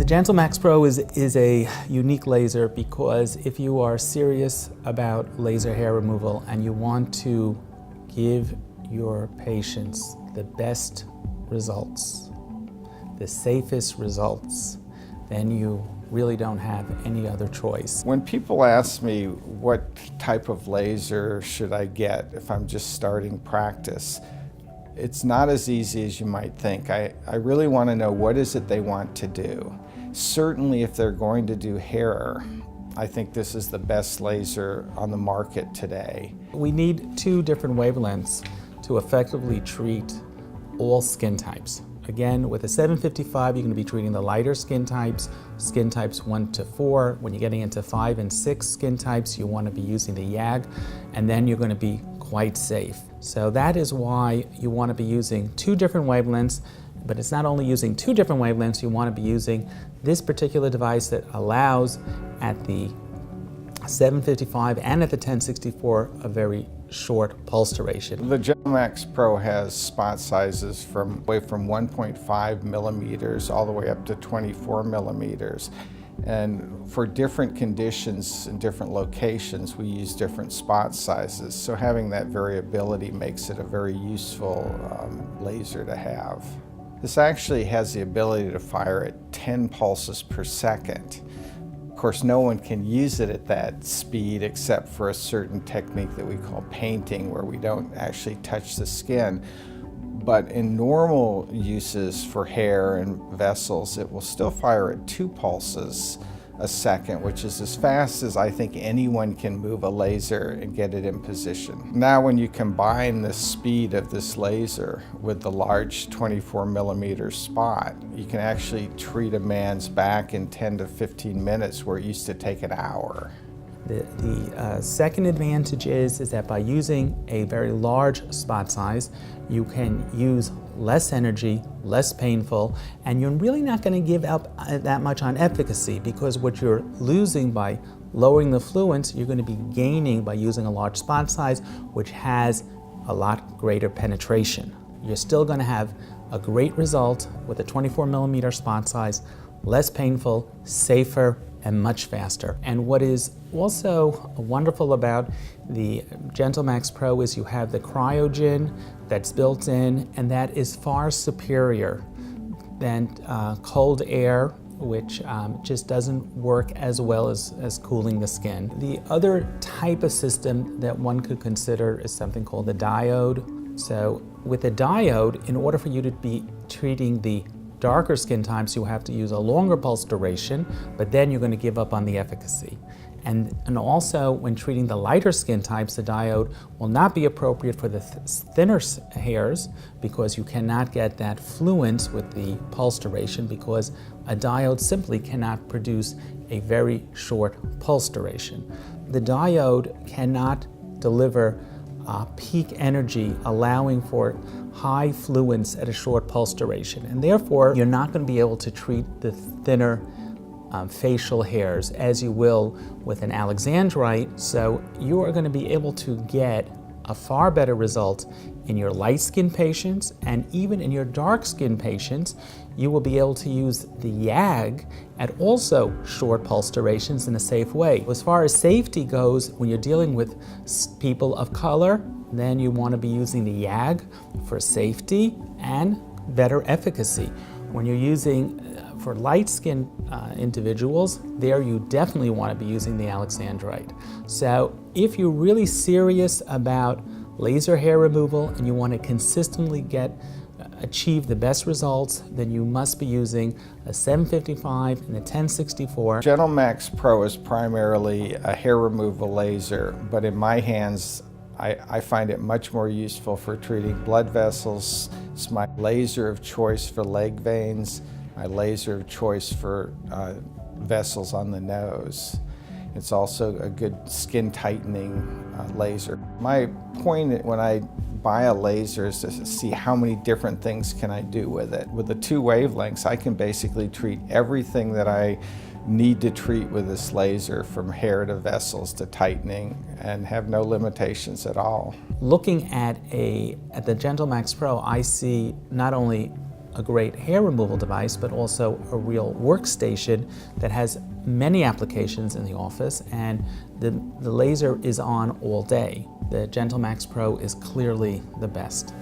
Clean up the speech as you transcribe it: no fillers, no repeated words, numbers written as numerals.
The GentleMax Pro is a unique laser because if you are serious about laser hair removal and you want to give your patients the best results, the safest results, then you really don't have any other choice. When people ask me what type of laser should I get if I'm just starting practice, it's not as easy as you might think. I really want to know what is it they want to do. Certainly if they're going to do hair, I think this is the best laser on the market today. We need two different wavelengths to effectively treat all skin types. Again, with a 755, you're going to be treating the lighter skin types 1 to 4. When you're getting into 5 and 6 skin types, you want to be using the YAG, and then you're going to be quite safe. So that is why you want to be using two different wavelengths, but it's not only using two different wavelengths, you want to be using this particular device that allows at the 755 and at the 1064 a very short pulse duration. The GentleMax Pro has spot sizes from 1.5 millimeters all the way up to 24 millimeters. And for different conditions and different locations, we use different spot sizes. So having that variability makes it a very useful laser to have. This actually has the ability to fire at 10 pulses per second. Of course, no one can use it at that speed except for a certain technique that we call painting, where we don't actually touch the skin. But in normal uses for hair and vessels, it will still fire at 2 pulses a second, which is as fast as I think anyone can move a laser and get it in position. Now when you combine the speed of this laser with the large 24 millimeter spot, you can actually treat a man's back in 10 to 15 minutes where it used to take an hour. The second advantage is that by using a very large spot size, you can use less energy, less painful, and you're really not going to give up that much on efficacy, because what you're losing by lowering the fluence, you're going to be gaining by using a large spot size, which has a lot greater penetration. You're still going to have a great result with a 24 millimeter spot size, less painful, safer, and much faster. And what is also wonderful about the GentleMax Pro is you have the Cryogen that's built in, and that is far superior than cold air, which just doesn't work as well as cooling the skin. The other type of system that one could consider is something called the diode. So with a diode, in order for you to be treating the darker skin types, you have to use a longer pulse duration, but then you're going to give up on the efficacy. And also, when treating the lighter skin types, the diode will not be appropriate for the thinner hairs, because you cannot get that fluence with the pulse duration, because a diode simply cannot produce a very short pulse duration. The diode cannot deliver peak energy, allowing for high fluence at a short pulse duration, and therefore you're not going to be able to treat the thinner facial hairs as you will with an alexandrite. So you are going to be able to get a far better result in your light skin patients, and even in your dark skin patients you will be able to use the YAG at also short pulse durations in a safe way. As far as safety goes, when you're dealing with people of color, then you want to be using the YAG for safety and better efficacy. When you're using for light skin individuals, there you definitely want to be using the alexandrite. So if you're really serious about laser hair removal and you want to consistently achieve the best results, then you must be using a 755 and a 1064. GentleMax Pro is primarily a hair removal laser, but in my hands, I find it much more useful for treating blood vessels. It's my laser of choice for leg veins, my laser of choice for vessels on the nose. It's also a good skin tightening laser. My point when I buy a laser is to see how many different things can I do with it. With the 2 wavelengths, I can basically treat everything that I need to treat with this laser, from hair to vessels to tightening, and have no limitations at all. Looking at the GentleMax Pro, I see not only a great hair removal device, but also a real workstation that has many applications in the office, and the laser is on all day. The GentleMax Pro is clearly the best.